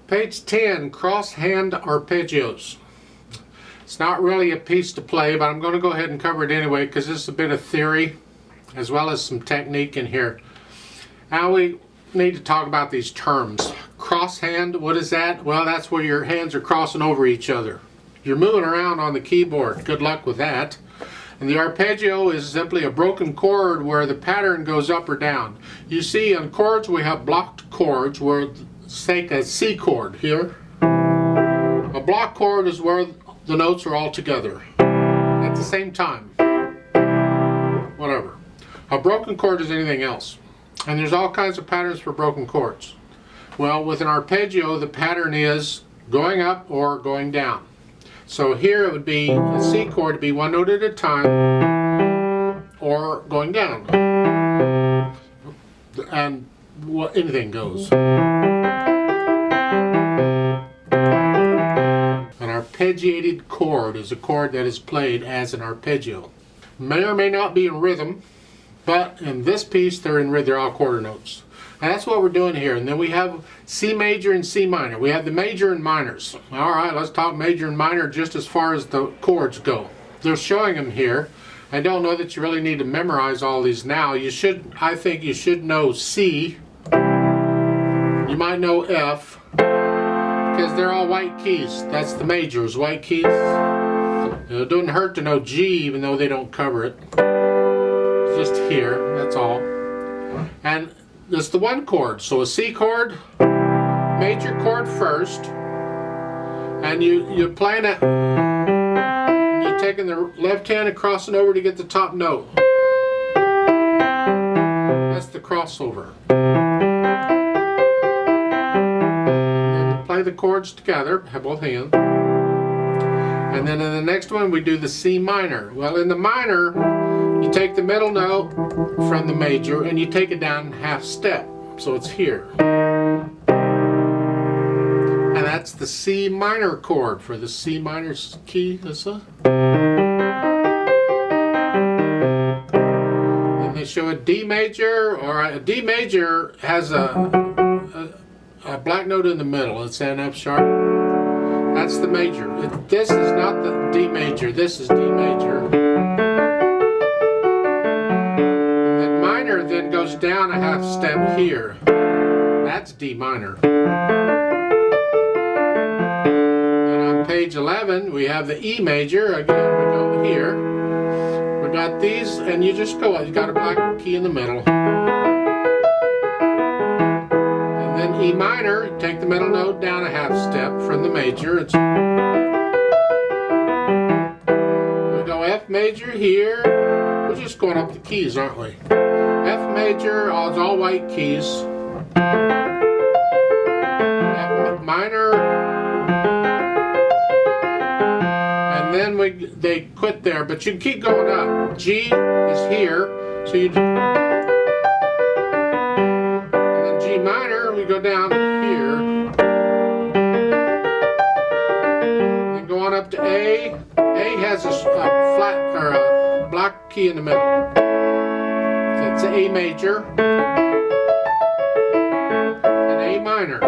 Page 10, Cross-Hand Arpeggios. It's not really a piece to play, but I'm going to go ahead and cover it anyway because this is a bit of theory as well as some technique in here. Now we need to talk about these terms. Cross-hand, what is that? Well, that's where your hands are crossing over each other. You're moving around on the keyboard. Good luck with that. And the arpeggio is simply a broken chord where the pattern goes up or down. You see, on chords we have blocked chords where, take a C chord here. A block chord is where the notes are all together at the same time. Whatever. A broken chord is anything else. And there's all kinds of patterns for broken chords. Well, with an arpeggio, the pattern is going up or going down. So here it would be a C chord to be one note at a time or going down. And anything goes. An arpeggiated chord is a chord that is played as an arpeggio. May or may not be in rhythm, but in this piece they're in rhythm. They're all quarter notes. And that's what we're doing here. And then we have C major and C minor. We have the major and minors. All right, let's talk major and minor just as far as the chords go. They're showing them here. I don't know that you really need to memorize all these now. You should, I think you should know C. You might know F because they're all white keys. That's the majors, white keys. It doesn't hurt to know G even though they don't cover it. It's just here, that's all. And it's the one chord, so a C chord, major chord first, and you're playing it, and you're taking the left hand and crossing over to get the top note. That's the crossover. And then play the chords together, have both hands. And then in the next one we do the C minor. Well, in the minor, you take the middle note from the major and you take it down half step. So it's here. And that's the C minor chord for the C minor key. Then they show a D major, or a D major has a black note in the middle. It's an F sharp. That's the major. This is not the D major. This is D major. Then goes down a half step here. That's D minor. And on page 11 we have the E major. Again, we go here. We got these, and you just go. You got a black key in the middle. And then E minor. Take the middle note down a half step from the major. We go F major here. We're just going up the keys, aren't we? F major, it's all white keys. F minor, and then they quit there, but you can keep going up. G is here, so you, and then G minor, we go down here, and then go on up to A. A has a flat or a black key in the middle. It's A major and A minor.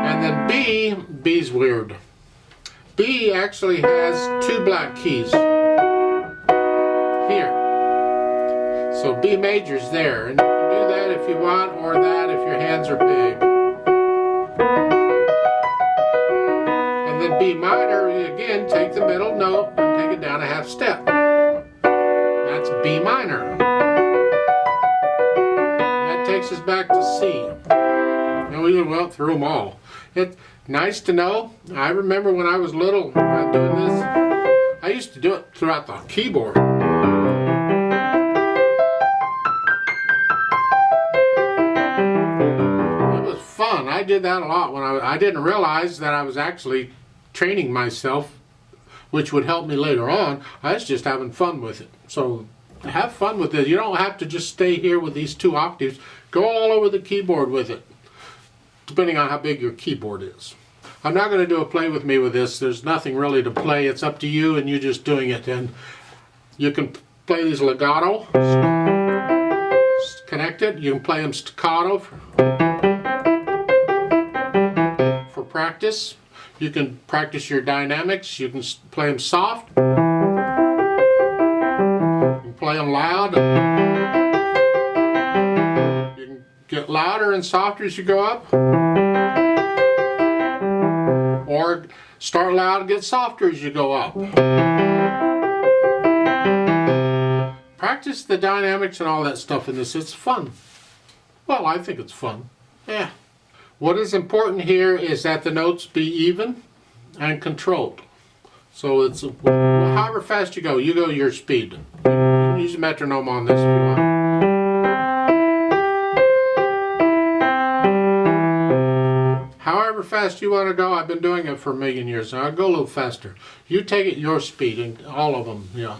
And then B's weird. B actually has two black keys here. So B major's there. And you can do that if you want, or that if your hands are big. And then B minor, again, take the middle note and take it down a half step. That's B minor. That takes us back to C. And we went through them all. It's nice to know. I remember when I was little doing this. I used to do it throughout the keyboard. It was fun. I did that a lot when I didn't realize that I was actually training myself, which would help me later on. I was just having fun with it. So have fun with it. You don't have to just stay here with these two octaves. Go all over the keyboard with it, depending on how big your keyboard is. I'm not going to do a play with me with this. There's nothing really to play. It's up to you and you just doing it. And you can play these legato. connected. You can play them staccato for practice. You can practice your dynamics. You can play them soft. You can play them loud. You can get louder and softer as you go up. Or start loud and get softer as you go up. Practice the dynamics and all that stuff in this. It's fun. Well, I think it's fun. Yeah. What is important here is that the notes be even and controlled. So it's however fast you go your speed. You can use a metronome on this if you want. However fast you want to go, I've been doing it for a million years. Now I'll go a little faster. You take it your speed, and all of them, yeah.